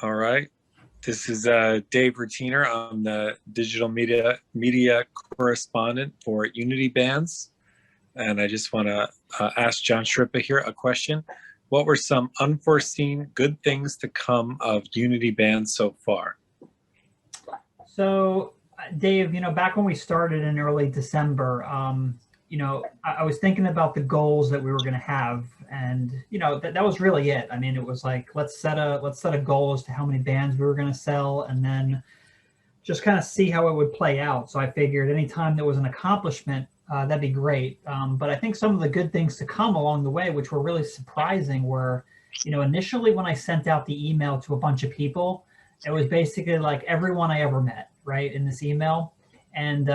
All right. This is Dave Rutiner. I'm the digital media correspondent for Unity Bands, and I just want to ask John Shrippa here a question. What were some unforeseen good things to come of Unity Bands so far? So, Dave, back when we started in early December, I was thinking about the goals that we were going to have, and that was really it. I mean, it was like let's set a goal as to how many bands we were going to sell, and then just kind of see how it would play out. So I figured anytime there was an accomplishment, that'd be great. But I think some of the good things to come along the way, which were really surprising, were, initially when I sent out the email to a bunch of people, it was basically like everyone I ever met, right, in this email. And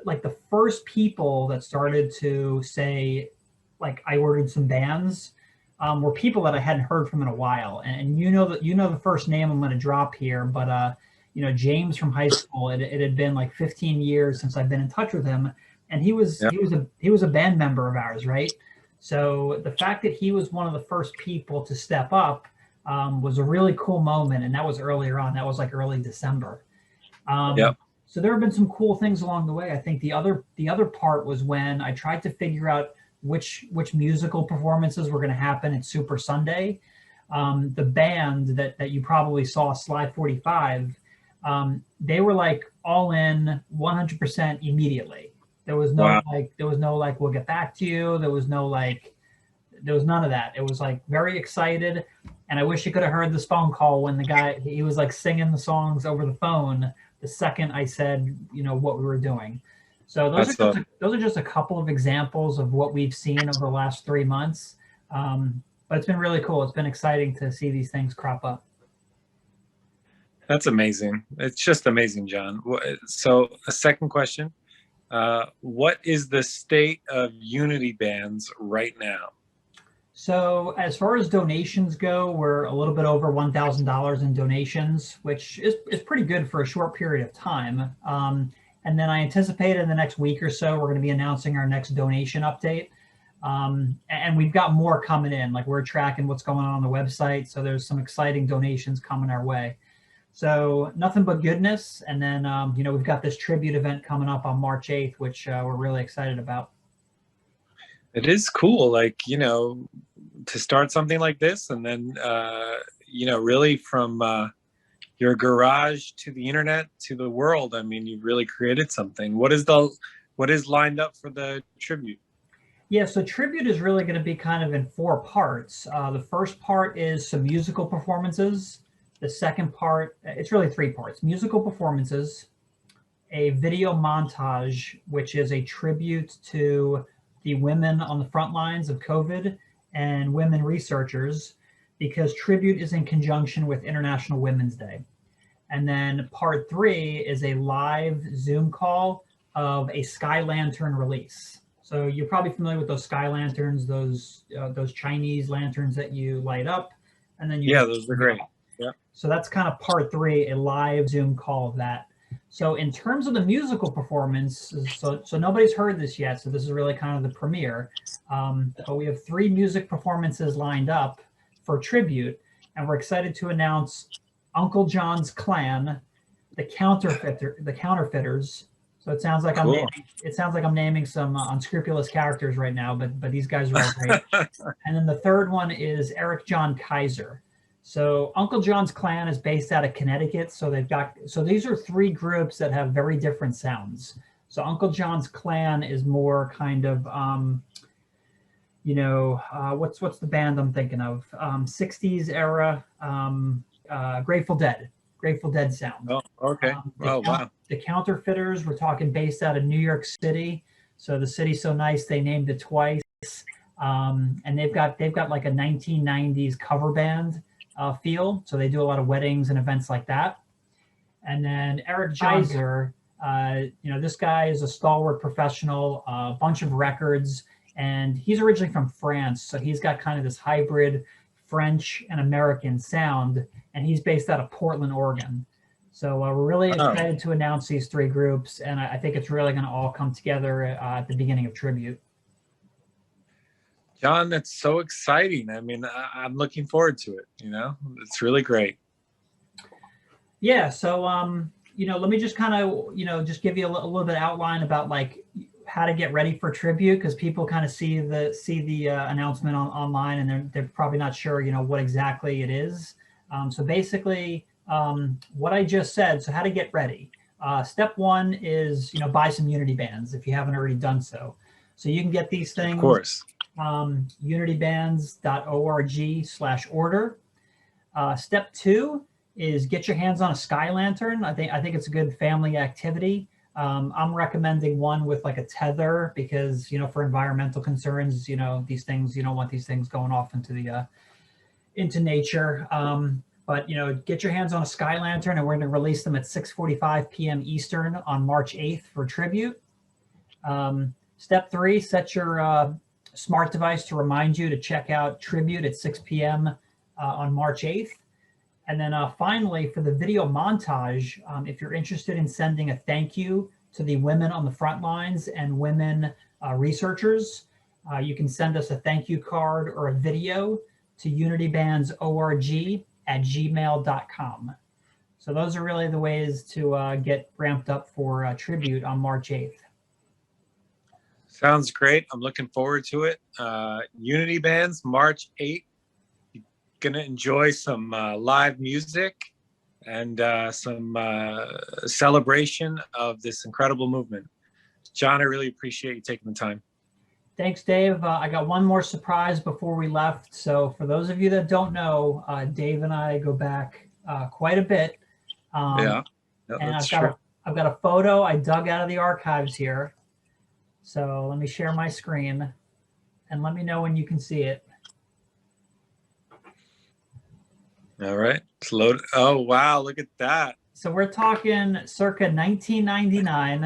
like the first people that started to say, like, I ordered some bands, were people that I hadn't heard from in a while. And the first name I'm going to drop here, but James from high school. It had been like 15 years since I've been in touch with him, and Yeah, he was a band member of ours, right? So the fact that he was one of the first people to step up was a really cool moment, and that was earlier on. That was like early December. yeah, So there have been some cool things along the way. I think the other part was when I tried to figure out which musical performances were going to happen at Super Sunday. The band that you probably saw, Slide 45, they were like all in 100% immediately. wow, There was no like we'll get back to you. There was none of that. It was like very excited, and I wish you could have heard this phone call when the guy he was like singing the songs over the phone the second I said what we were doing. So that's those are just a couple of examples of what we've seen over the last 3 months. But it's been really cool. It's been exciting to see these things crop up. that's amazing. It's just amazing, John. So a second question: what is the state of Unity Bands right now? So as far as donations go, we're a little bit over $1,000 in donations, which is pretty good for a short period of time. And then I anticipate in the next week or so, we're going to be announcing our next donation update. And we've got more coming in, like we're tracking what's going on the website. So there's some exciting donations coming our way. So nothing but goodness. And then, we've got this tribute event coming up on March 8th, which we're really excited about. It is cool, like, to start something like this, and then, really from your garage to the internet to the world. I mean, you've really created something. What is lined up for the tribute? Yeah, so tribute is really going to be kind of in four parts. The first part is some musical performances. The second part, it's really three parts: musical performances, a video montage, which is a tribute to the women on the front lines of COVID and women researchers, because tribute is in conjunction with International Women's Day. And then part three is a live Zoom call of a Sky Lantern release. So you're probably familiar with those Sky Lanterns, those Chinese lanterns that you light up, and then you Yeah, just those are turn it great. off. Yeah. So that's kind of part three, a live Zoom call of that. So in terms of the musical performance, so nobody's heard this yet, so this is really kind of the premiere. But we have three music performances lined up for tribute, and we're excited to announce Uncle John's Clan, the Counterfeiters. So Cool. it sounds like I'm naming some unscrupulous characters right now, but these guys are all great. And then the third one is Eric John Kaiser. So Uncle John's Clan is based out of Connecticut. So these are three groups that have very different sounds. So Uncle John's Clan is more kind of, what's the band I'm thinking of? 60s era, Grateful Dead sound. Oh, okay. Oh, wow. The Counterfeiters, we're talking based out of New York City. So the city's so nice they named it twice. And they've got like a 1990s cover band feel. So they do a lot of weddings and events like that. And then Eric Kaiser, this guy is a stalwart professional, a bunch of records, and he's originally from France. So he's got kind of this hybrid French and American sound, and he's based out of Portland, Oregon. So we're really Wow. excited to announce these three groups, and I think it's really going to all come together at the beginning of tribute. John, that's so exciting. I mean, I'm looking forward to it. It's really great. Yeah. So, let me just kind of, just give you a little bit of outline about like how to get ready for tribute, because people kind of see the announcement online, and they're probably not sure, what exactly it is. So basically, what I just said. So how to get ready. Step one is, buy some Unity bands if you haven't already done so. So you can get these Of things, course. unitybands.org/order. Step two is get your hands on a sky lantern. I think it's a good family activity. I'm recommending one with like a tether because, for environmental concerns, these things, you don't want these things going off into the into nature. But get your hands on a sky lantern, and we're going to release them at 6:45 p.m. Eastern on March 8th for tribute. Step three, set your smart device to remind you to check out tribute at 6 p.m. On March 8th. And then finally, for the video montage, if you're interested in sending a thank you to the women on the front lines and women researchers, you can send us a thank you card or a video to unitybandsorg@gmail.com. So those are really the ways to get ramped up for tribute on March 8th. Sounds great. I'm looking forward to it. Unity Bands, March 8th. Gonna enjoy some live music and some celebration of this incredible movement. John, I really appreciate you taking the time. Thanks, Dave. I got one more surprise before we left. So for those of you that don't know, Dave and I go back quite a bit. Yeah, and that's true. I've got a photo I dug out of the archives here. So let me share my screen and let me know when you can see it. All right, it's loaded. Oh, wow, look at that. So we're talking circa 1999.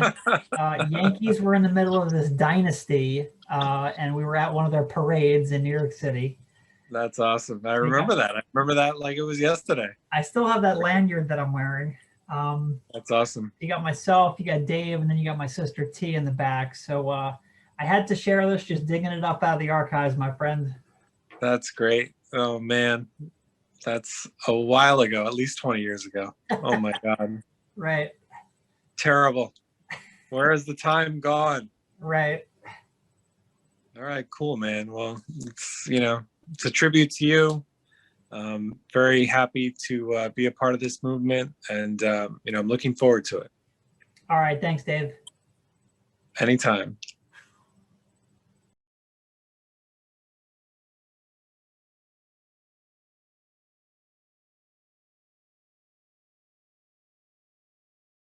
Yankees were in the middle of this dynasty, and we were at one of their parades in New York City. That's awesome. I remember that. I remember that like it was yesterday. I still have that lanyard that I'm wearing. That's awesome. You got myself, you got Dave, and then you got my sister T in the back. So I had to share this, just digging it up out of the archives, my friend. That's great. Oh, man. That's a while ago, at least 20 years ago. Oh, my God. Right. Terrible. Where has the time gone? Right. All right, cool, man. Well, it's a tribute to you. Very happy to be a part of this movement, and I'm looking forward to it. All right, thanks, Dave. Anytime.